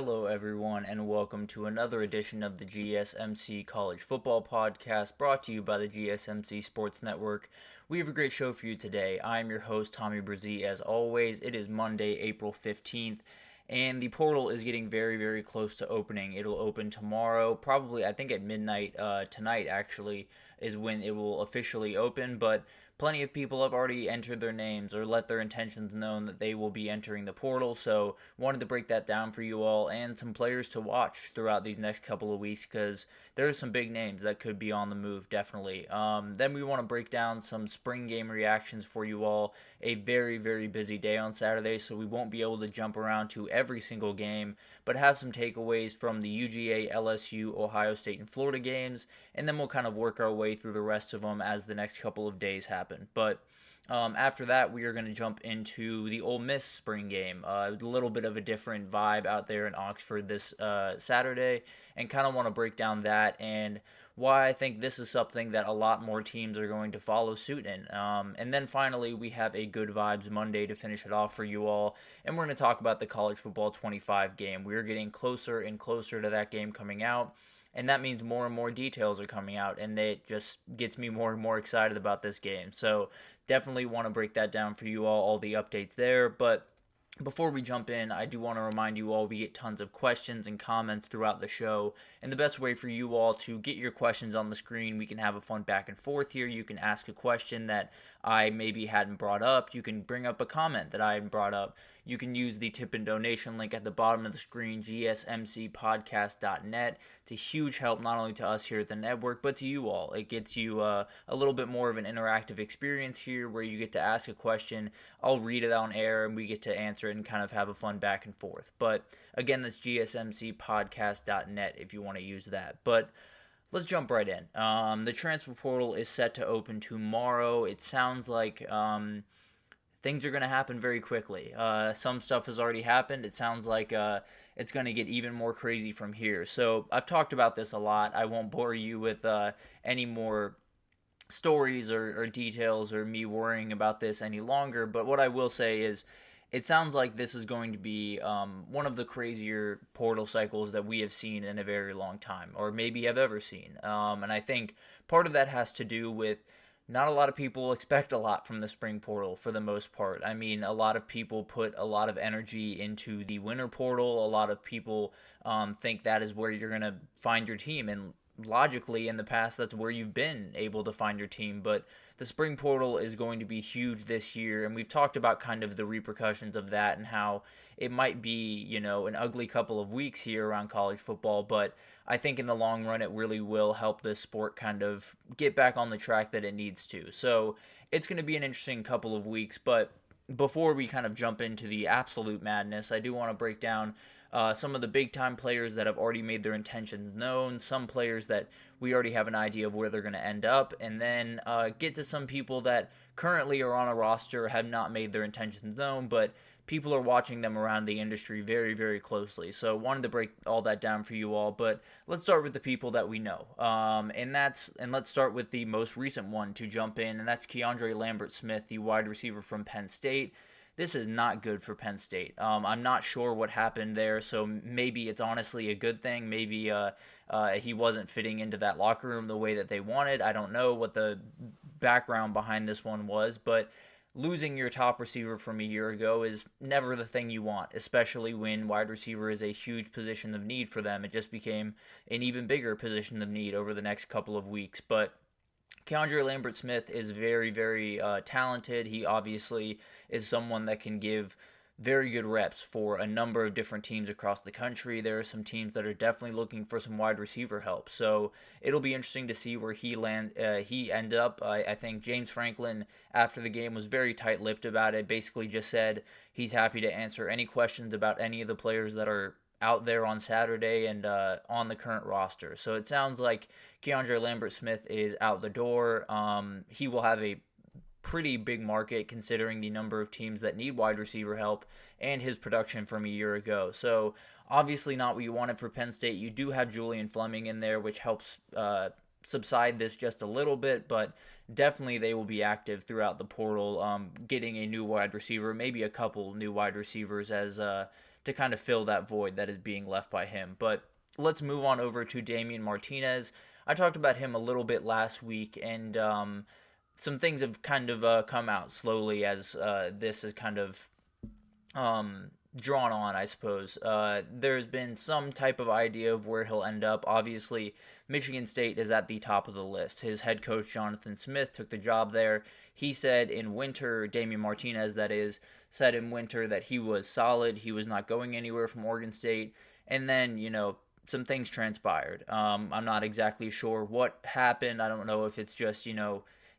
Hello, everyone, and welcome to another edition of the GSMC College Football Podcast brought to you by the GSMC Sports Network. We have a great show for you today. I'm your host, Tommy Brzee. As always, it is Monday, April 15th, and the portal is getting very, very close to opening. It'll open tomorrow, probably, I think at midnight tonight, actually, is when it will officially open, but plenty of people have already entered their names or let their intentions known that they will be entering the portal, so wanted to break that down for you all and some players to watch throughout these next couple of weeks because there are some big names that could be on the move, definitely. Then we want to break down some spring game reactions for you all. A very, very busy day on Saturday, so we won't be able to jump around to every single game, but have some takeaways from the UGA, LSU, Ohio State, and Florida games, and then we'll kind of work our way through the rest of them as the next couple of days happen. But after that, we are going to jump into the Ole Miss spring game. A little bit of a different vibe out there in Oxford this Saturday, and kind of want to break down that and why I think this is something that a lot more teams are going to follow suit in. And then finally, we have a Good Vibes Monday to finish it off for you all, and we're going to talk about the College Football 25 game. We're getting closer and closer to that game coming out. And that means more and more details are coming out, and it just gets me more and more excited about this game. So definitely want to break that down for you all the updates there. But before we jump in, I do want to remind you all we get tons of questions and comments throughout the show. And the best way for you all to get your questions on the screen, we can have a fun back and forth here. You can ask a question that I maybe hadn't brought up. You can bring up a comment that I hadn't brought up. You can use the tip and donation link at the bottom of the screen, gsmcpodcast.net. It's a huge help not only to us here at the network, but to you all. It gets you a little bit more of an interactive experience here where you get to ask a question. I'll read it on air, and we get to answer it and kind of have a fun back and forth. But again, that's gsmcpodcast.net if you want to use that. But let's jump right in. The transfer portal is set to open tomorrow. It sounds like things are going to happen very quickly. Some stuff has already happened. It sounds like it's going to get even more crazy from here. So I've talked about this a lot. I won't bore you with any more stories or details or me worrying about this any longer. But what I will say is it sounds like this is going to be one of the crazier portal cycles that we have seen in a very long time, or maybe have ever seen. And I think part of that has to do with not a lot of people expect a lot from the spring portal for the most part. I mean, a lot of people put a lot of energy into the winter portal. A lot of people think that is where you're going to find your team. And logically, in the past, that's where you've been able to find your team. But the spring portal is going to be huge this year. And we've talked about kind of the repercussions of that and how it might be, an ugly couple of weeks here around college football. But I think in the long run, it really will help this sport kind of get back on the track that it needs to. So it's going to be an interesting couple of weeks. But before we kind of jump into the absolute madness, I do want to break down some of the big-time players that have already made their intentions known, some players that we already have an idea of where they're going to end up, and then get to some people that currently are on a roster, have not made their intentions known, but people are watching them around the industry very, very closely. So wanted to break all that down for you all, but let's start with the people that we know. And let's start with the most recent one to jump in, and that's Keandre Lambert-Smith, the wide receiver from Penn State. This is not good for Penn State. I'm not sure what happened there, so maybe it's honestly a good thing. Maybe he wasn't fitting into that locker room the way that they wanted. I don't know what the background behind this one was, but losing your top receiver from a year ago is never the thing you want, especially when wide receiver is a huge position of need for them. It just became an even bigger position of need over the next couple of weeks, but Keandre Lambert-Smith is very, very talented. He obviously is someone that can give very good reps for a number of different teams across the country. There are some teams that are definitely looking for some wide receiver help. So it'll be interesting to see where he ended up. I think James Franklin, after the game, was very tight-lipped about it. Basically just said he's happy to answer any questions about any of the players that are out there on Saturday and on the current roster. So it sounds like Keandre Lambert-Smith is out the door. He will have a pretty big market considering the number of teams that need wide receiver help and his production from a year ago. So obviously not what you wanted for Penn State. You do have Julian Fleming in there, which helps subside this just a little bit, but definitely they will be active throughout the portal, getting a new wide receiver, maybe a couple new wide receivers as to kind of fill that void that is being left by him. But let's move on over to Damian Martinez. I talked about him a little bit last week, and some things have kind of come out slowly as this is kind of drawn on, I suppose. There's been some type of idea of where he'll end up. Obviously, Michigan State is at the top of the list. His head coach, Jonathan Smith, took the job there. He said in winter, Damian Martinez, that is, said in winter that he was solid. He was not going anywhere from Oregon State. And then, some things transpired. I'm not exactly sure what happened. I don't know if it's just,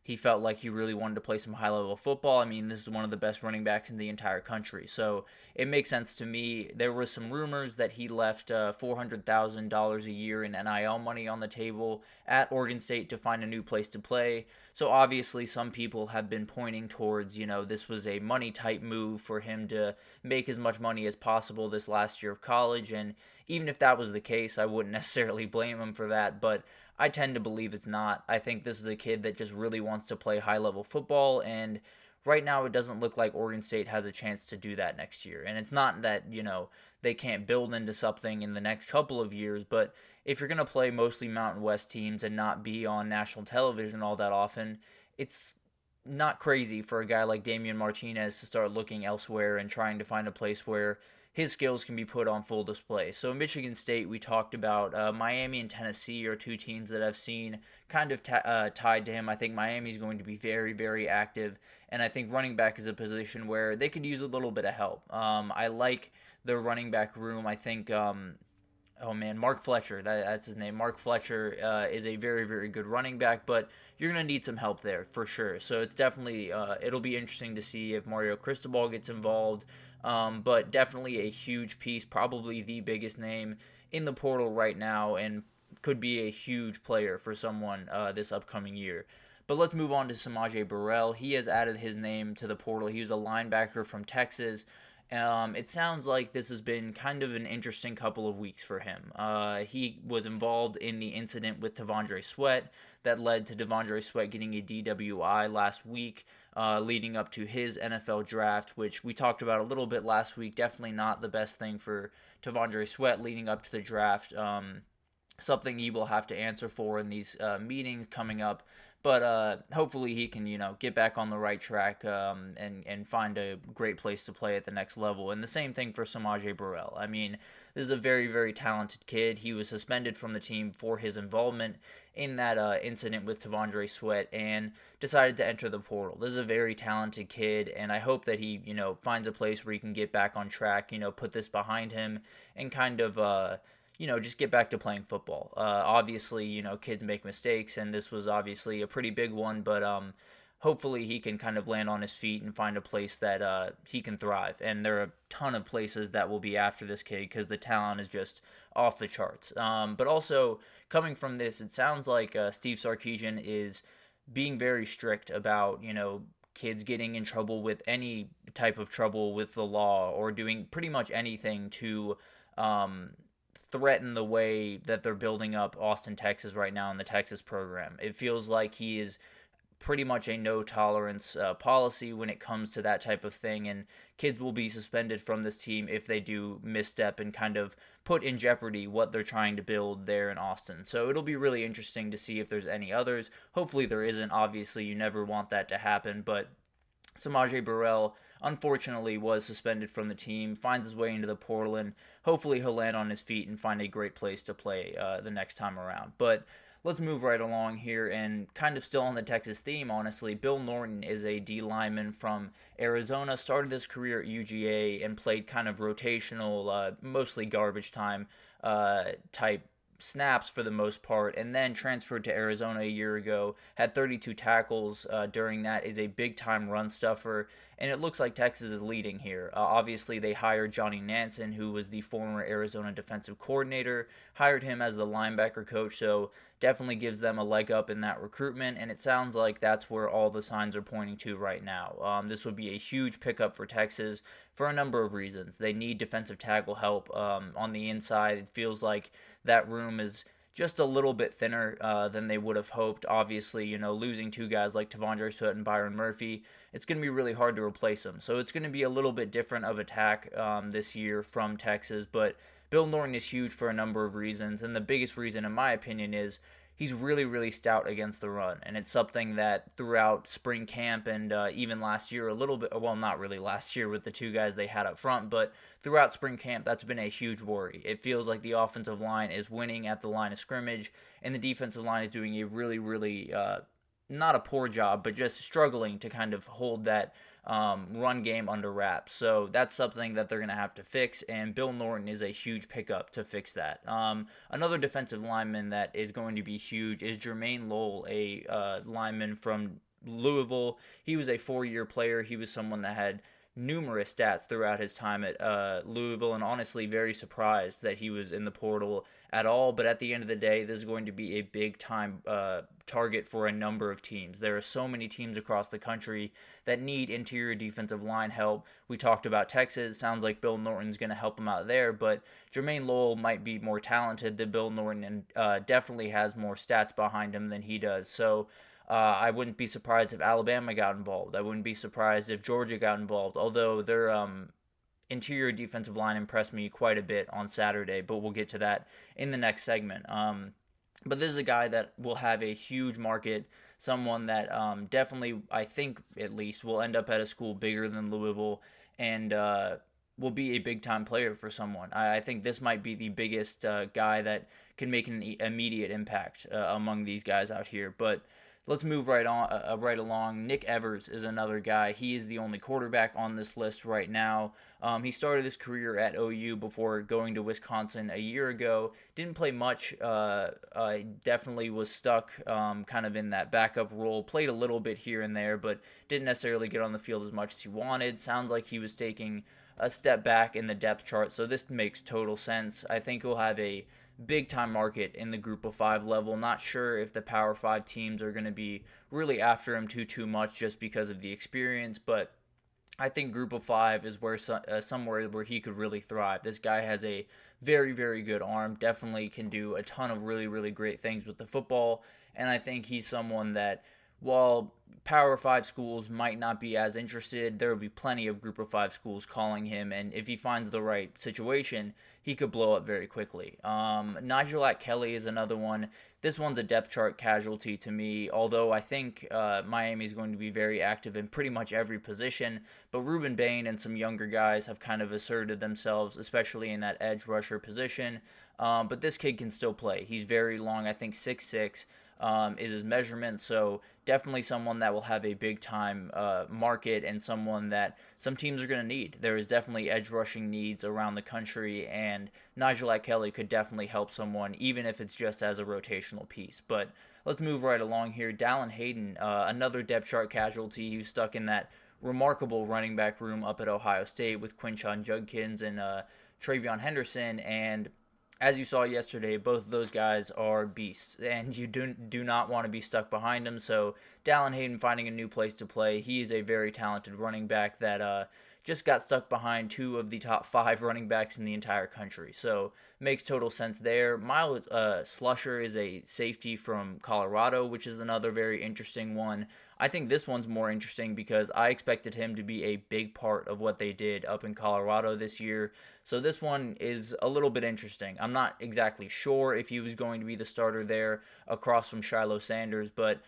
he felt like he really wanted to play some high-level football. I mean, this is one of the best running backs in the entire country. So it makes sense to me. There were some rumors that he left $400,000 a year in NIL money on the table at Oregon State to find a new place to play. So obviously some people have been pointing towards, this was a money-type move for him to make as much money as possible this last year of college. And even if that was the case, I wouldn't necessarily blame him for that. But I tend to believe it's not. I think this is a kid that just really wants to play high-level football, and right now it doesn't look like Oregon State has a chance to do that next year. And it's not that, they can't build into something in the next couple of years, but if you're going to play mostly Mountain West teams and not be on national television all that often, it's not crazy for a guy like Damian Martinez to start looking elsewhere and trying to find a place where his skills can be put on full display. So Michigan State, we talked about. Miami and Tennessee are two teams that I've seen kind of tied to him. I think Miami's going to be very, very active, and I think running back is a position where they could use a little bit of help. I like their running back room. I think, Mark Fletcher, that's his name. Mark Fletcher is a very, very good running back, but you're going to need some help there for sure. So it's definitely, it'll be interesting to see if Mario Cristobal gets involved. But definitely a huge piece, probably the biggest name in the portal right now, and could be a huge player for someone this upcoming year. But let's move on to Samaje Burrell. He has added his name to the portal. He was a linebacker from Texas. It sounds like this has been kind of an interesting couple of weeks for him. He was involved in the incident with T'Vondre Sweat that led to T'Vondre Sweat getting a DWI last week, leading up to his NFL draft, which we talked about a little bit last week. Definitely not the best thing for T'Vondre Sweat leading up to the draft. Something he will have to answer for in these meetings coming up. But hopefully he can, get back on the right track and find a great place to play at the next level. And the same thing for Samaje Burrell. I mean, this is a very, very talented kid. He was suspended from the team for his involvement in that incident with T'Vondre Sweat and decided to enter the portal. This is a very talented kid, and I hope that he, finds a place where he can get back on track, put this behind him and kind of just get back to playing football. Obviously, kids make mistakes, and this was obviously a pretty big one, but hopefully he can kind of land on his feet and find a place that he can thrive. And there are a ton of places that will be after this kid because the talent is just off the charts. But also, coming from this, it sounds like Steve Sarkisian is being very strict about, kids getting in trouble with any type of trouble with the law or doing pretty much anything to threaten the way that they're building up Austin, Texas right now in the Texas program. It feels like he is pretty much a no-tolerance policy when it comes to that type of thing, and kids will be suspended from this team if they do misstep and kind of put in jeopardy what they're trying to build there in Austin. So it'll be really interesting to see if there's any others. Hopefully there isn't. Obviously, you never want that to happen, but Samaje Burrell, unfortunately, was suspended from the team, finds his way into the portal, and hopefully he'll land on his feet and find a great place to play the next time around. But let's move right along here, and kind of still on the Texas theme, honestly. Bill Norton is a D lineman from Arizona, started his career at UGA, and played kind of rotational, mostly garbage time type snaps for the most part, and then transferred to Arizona a year ago, had 32 tackles during that, is a big-time run stuffer, and it looks like Texas is leading here. Obviously, they hired Johnny Nansen, who was the former Arizona defensive coordinator, hired him as the linebacker coach, so definitely gives them a leg up in that recruitment, and it sounds like that's where all the signs are pointing to right now. This would be a huge pickup for Texas for a number of reasons. They need defensive tackle help on the inside. It feels like that room is just a little bit thinner than they would have hoped. Obviously, losing two guys like Tavondre Sweat and Byron Murphy, it's going to be really hard to replace them. So it's going to be a little bit different of attack this year from Texas, but Bill Norton is huge for a number of reasons, and the biggest reason, in my opinion, is he's really, really stout against the run, and it's something that throughout spring camp and even last year a little bit, well, not really last year with the two guys they had up front, but throughout spring camp, that's been a huge worry. It feels like the offensive line is winning at the line of scrimmage, and the defensive line is doing a really, really, not a poor job, but just struggling to kind of hold that run game under wraps. So that's something that they're going to have to fix, and Bill Norton is a huge pickup to fix that. Another defensive lineman that is going to be huge is Jermaine Lowell, a lineman from Louisville. He was a 4-year player. He was someone that had numerous stats throughout his time at Louisville, and honestly very surprised that he was in the portal at all. But at the end of the day, this is going to be a big time target for a number of teams. There are so many teams across the country that need interior defensive line help. We talked about Texas. Sounds like Bill Norton's going to help them out there, but Jermaine Lowell might be more talented than Bill Norton and definitely has more stats behind him than he does. So I wouldn't be surprised if Alabama got involved. I wouldn't be surprised if Georgia got involved, although their interior defensive line impressed me quite a bit on Saturday, but we'll get to that in the next segment. But this is a guy that will have a huge market, someone that definitely, I think at least, will end up at a school bigger than Louisville and will be a big-time player for someone. I think this might be the biggest guy that can make an immediate impact among these guys out here. But let's move right along. Nick Evers is another guy. He is the only quarterback on this list right now. He started his career at OU before going to Wisconsin a year ago. Didn't play much. Definitely was stuck kind of in that backup role. Played a little bit here and there, but didn't necessarily get on the field as much as he wanted. Sounds like he was taking a step back in the depth chart, so this makes total sense. I think he'll have a big time market in the group of 5 level. Not sure if the Power 5 teams are going to be really after him too much just because of the experience, but I think group of 5 is where somewhere where he could really thrive. This guy has a very, very good arm, definitely can do a ton of really, really great things with the football, and I think he's someone that, while Power 5 schools might not be as interested, there will be plenty of Group of 5 schools calling him, and if he finds the right situation, he could blow up very quickly. Nigel Kelly is another one. This one's a depth chart casualty to me, although I think Miami is going to be very active in pretty much every position, but Ruben Bain and some younger guys have kind of asserted themselves, especially in that edge rusher position, but this kid can still play. He's very long, I think 6'6", is his measurement, so definitely someone that will have a big-time market and someone that some teams are going to need. There is definitely edge rushing needs around the country, and Nigel Kelly could definitely help someone, even if it's just as a rotational piece. But let's move right along here. Dallin Hayden, another depth chart casualty. He was stuck in that remarkable running back room up at Ohio State with Quinshon Judkins and Travion Henderson, and as you saw yesterday, both of those guys are beasts, and you do not want to be stuck behind them. So Dallin Hayden finding a new place to play. He is a very talented running back that just got stuck behind 2 of the top 5 running backs in the entire country. So makes total sense there. Miles Slusher is a safety from Colorado, which is another very interesting one. I think this one's more interesting because I expected him to be a big part of what they did up in Colorado this year. So this one is a little bit interesting. I'm not exactly sure if he was going to be the starter there across from Shiloh Sanders, but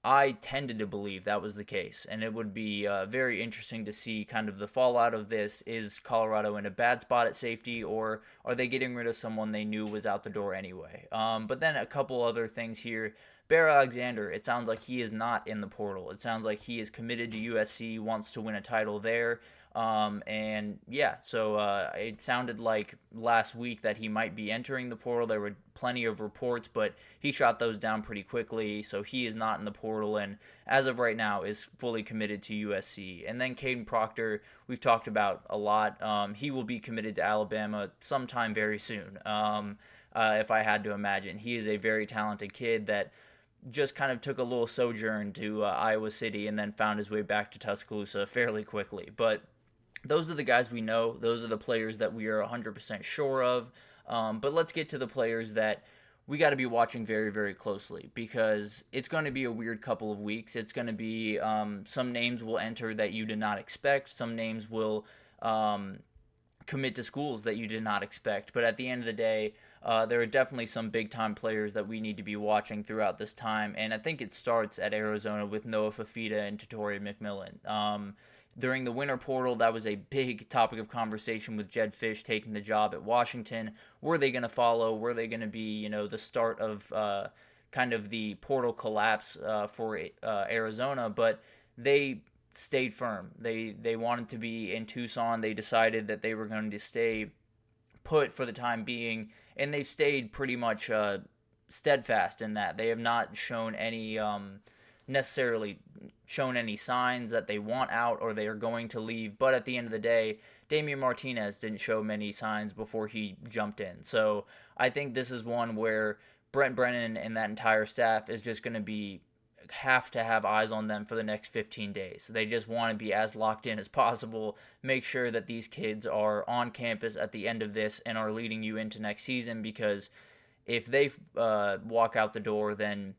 I tended to believe that was the case, and it would be very interesting to see kind of the fallout of this. Is Colorado in a bad spot at safety, or are they getting rid of someone they knew was out the door anyway? But then a couple other things here. Bear Alexander, it sounds like he is not in the portal. It sounds like he is committed to USC, wants to win a title there. And yeah, so it sounded like last week that he might be entering the portal. There were plenty of reports, but he shot those down pretty quickly, so he is not in the portal, and as of right now is fully committed to USC. And then Caden Proctor, we've talked about a lot. He will be committed to Alabama sometime very soon, if I had to imagine. He is a very talented kid that just kind of took a little sojourn to Iowa City and then found his way back to Tuscaloosa fairly quickly. But those are the guys we know. Those are the players that we are 100% sure of. But let's get to the players that we got to be watching very, very closely because it's going to be a weird couple of weeks. It's going to be some names will enter that you did not expect. Some names will commit to schools that you did not expect. But at the end of the day, there are definitely some big-time players that we need to be watching throughout this time. And I think it starts at Arizona with Noah Fifita and Tatori McMillan. During the winter portal, that was a big topic of conversation with Jed Fish taking the job at Washington. Were they going to follow? Were they going to be, the start of kind of the portal collapse for Arizona? But they stayed firm. They wanted to be in Tucson. They decided that they were going to stay put for the time being, and they've stayed pretty much steadfast in that. They have not shown any necessarily shown any signs that they want out or they are going to leave. But at the end of the day, Damian Martinez didn't show many signs before he jumped in. So I think this is one where Brent Brennan and that entire staff is just going to have to have eyes on them for the next 15 days. They just want to be as locked in as possible, make sure that these kids are on campus at the end of this and are leading you into next season, because if they walk out the door, then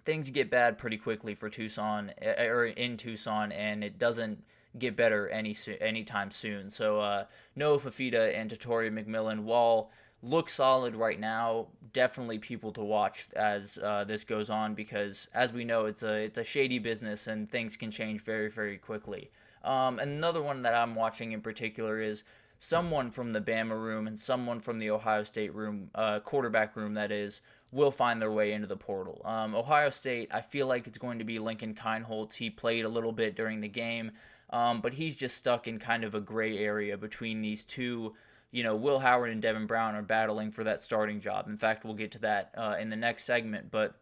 things get bad pretty quickly for Tucson, or in Tucson, and it doesn't get better anytime soon. So Noah Fifita and Tatori McMillan, while look solid right now, definitely people to watch as this goes on, because as we know, it's a shady business and things can change very, very quickly. Another one that I'm watching in particular is someone from the Bama room and someone from the Ohio State room, quarterback room that is, will find their way into the portal. Ohio State, I feel like it's going to be Lincoln Kienholz. He played a little bit during the game, but he's just stuck in kind of a gray area between these two. Will Howard and Devin Brown are battling for that starting job. In fact, we'll get to that in the next segment, but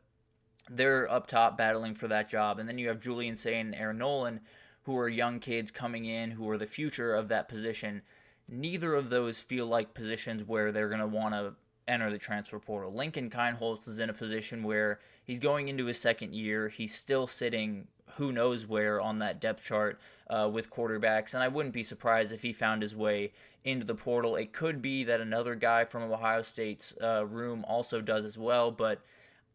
they're up top battling for that job. And then you have Julian Sayin and Aaron Nolan, who are young kids coming in, who are the future of that position. Neither of those feel like positions where they're going to want to enter the transfer portal. Lincoln Kienholz is in a position where he's going into his second year. He's still sitting who knows where on that depth chart with quarterbacks, and I wouldn't be surprised if he found his way into the portal. It could be that another guy from Ohio State's room also does as well, but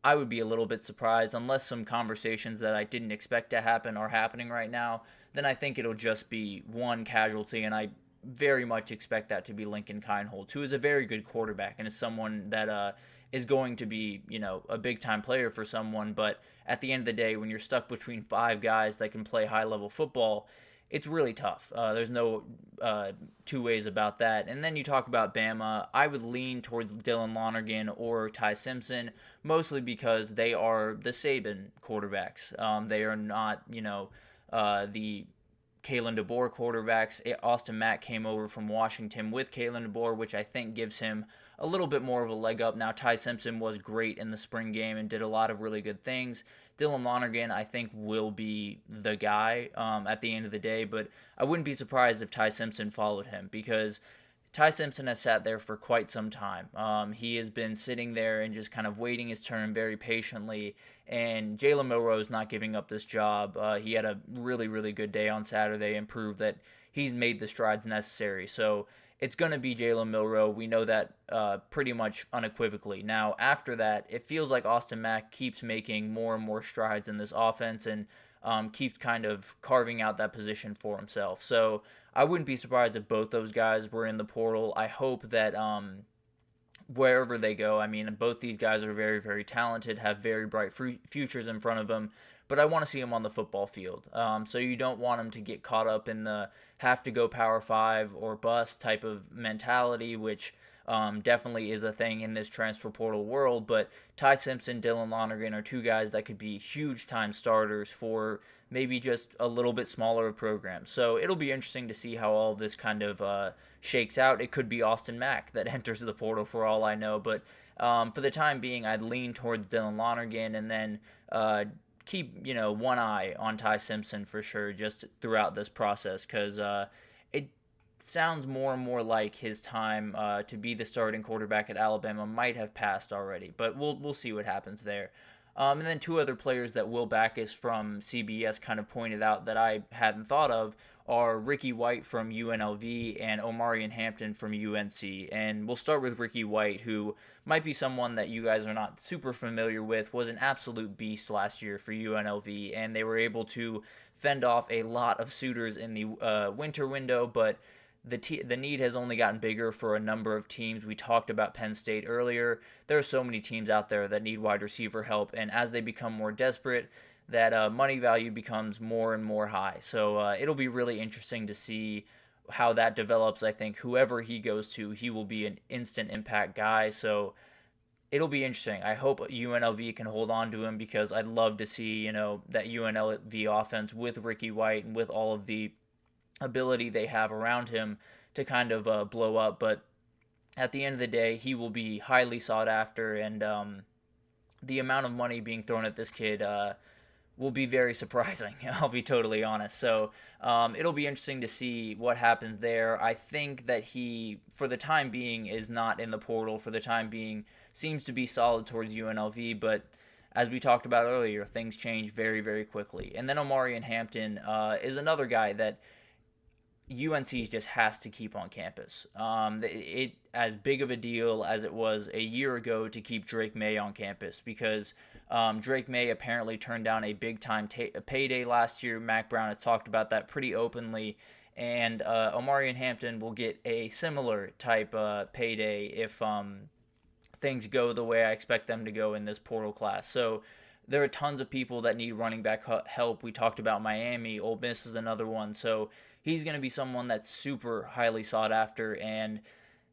I would be a little bit surprised unless some conversations that I didn't expect to happen are happening right now. Then I think it'll just be one casualty, and I very much expect that to be Lincoln Kienholz, who is a very good quarterback and is someone that is going to be, a big-time player for someone. But at the end of the day, when you're stuck between five guys that can play high-level football, it's really tough. There's no two ways about that. And then you talk about Bama. I would lean towards Dylan Lonergan or Ty Simpson, mostly because they are the Saban quarterbacks. They are not, the Kalen DeBoer quarterbacks. Austin Mack came over from Washington with Kalen DeBoer, which I think gives him a little bit more of a leg up. Now, Ty Simpson was great in the spring game and did a lot of really good things. Dylan Lonergan, I think, will be the guy at the end of the day, but I wouldn't be surprised if Ty Simpson followed him, because Ty Simpson has sat there for quite some time. He has been sitting there and just kind of waiting his turn very patiently, and Jalen Milroe is not giving up this job. He had a really, really good day on Saturday and proved that he's made the strides necessary. So it's going to be Jalen Milroe. We know that pretty much unequivocally. Now, after that, it feels like Austin Mack keeps making more and more strides in this offense and keeps kind of carving out that position for himself. So I wouldn't be surprised if both those guys were in the portal. I hope that wherever they go, I mean, both these guys are very, very talented, have very bright futures in front of them, but I want to see them on the football field. So you don't want them to get caught up in the have to go Power 5 or bust type of mentality, which definitely is a thing in this transfer portal world. But Ty Simpson, Dylan Lonergan are two guys that could be huge-time starters for maybe just a little bit smaller of programs. So it'll be interesting to see how all this kind of shakes out. It could be Austin Mack that enters the portal for all I know. But for the time being, I'd lean towards Dylan Lonergan and then keep one eye on Ty Simpson for sure just throughout this process, because it sounds more and more like his time to be the starting quarterback at Alabama might have passed already, but we'll see what happens there. And then two other players that Will Backus from CBS kind of pointed out that I hadn't thought of are Ricky White from UNLV and Omarion Hampton from UNC. And we'll start with Ricky White, who might be someone that you guys are not super familiar with, was an absolute beast last year for UNLV, and they were able to fend off a lot of suitors in the winter window, but the need has only gotten bigger for a number of teams. We talked about Penn State earlier. There are so many teams out there that need wide receiver help, and as they become more desperate, that money value becomes more and more high. So it'll be really interesting to see how that develops. I think whoever he goes to, he will be an instant impact guy. So it'll be interesting. I hope UNLV can hold on to him because I'd love to see, that UNLV offense with Ricky White and with all of the ability they have around him to kind of blow up. But at the end of the day, he will be highly sought after, and the amount of money being thrown at this kid will be very surprising. I'll be totally honest. So it'll be interesting to see what happens there. I think that he, for the time being, is not in the portal. For the time being, seems to be solid towards UNLV, but as we talked about earlier, things change very, very quickly. And then Omarion Hampton is another guy that UNC just has to keep on campus. It as big of a deal as it was a year ago to keep Drake May on campus, because Drake May apparently turned down a big-time payday last year. Mac Brown has talked about that pretty openly, and Omarion Hampton will get a similar type payday if things go the way I expect them to go in this portal class. So there are tons of people that need running back help. We talked about Miami. Ole Miss is another one. So he's going to be someone that's super highly sought after, and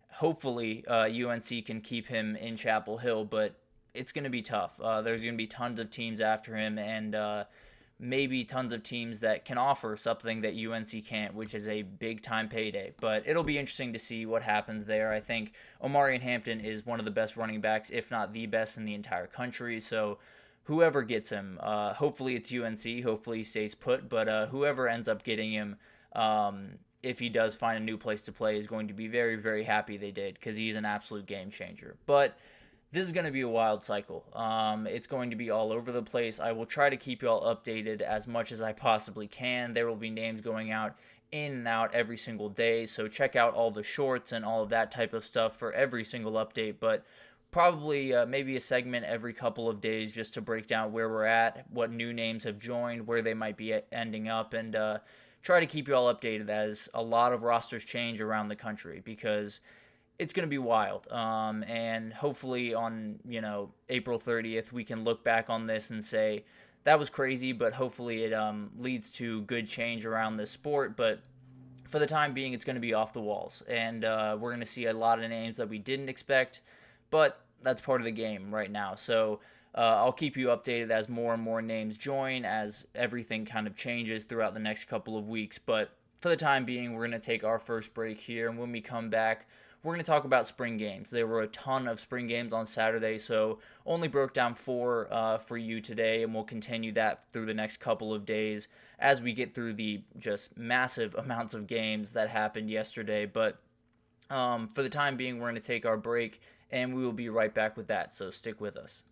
hopefully UNC can keep him in Chapel Hill, but it's going to be tough. There's going to be tons of teams after him, and maybe tons of teams that can offer something that UNC can't, which is a big-time payday. But it'll be interesting to see what happens there. I think Omarion Hampton is one of the best running backs, if not the best in the entire country, so whoever gets him, hopefully it's UNC, hopefully he stays put, but whoever ends up getting him, if he does find a new place to play, is going to be very, very happy they did, because he's an absolute game changer. But this is going to be a wild cycle. It's going to be all over the place. I will try to keep you all updated as much as I possibly can. There will be names going out in and out every single day, so check out all the shorts and all of that type of stuff for every single update, but probably maybe a segment every couple of days just to break down where we're at, what new names have joined, where they might be ending up, and try to keep you all updated as a lot of rosters change around the country, because it's going to be wild. And hopefully on, April 30th, we can look back on this and say, that was crazy, but hopefully it leads to good change around this sport. But for the time being, it's going to be off the walls. And we're going to see a lot of names that we didn't expect, but that's part of the game right now. So I'll keep you updated as more and more names join, as everything kind of changes throughout the next couple of weeks. But for the time being, we're going to take our first break here, and when we come back, we're going to talk about spring games. There were a ton of spring games on Saturday, so only broke down 4 for you today, and we'll continue that through the next couple of days as we get through the just massive amounts of games that happened yesterday. But for the time being, we're going to take our break, and we will be right back with that, so stick with us.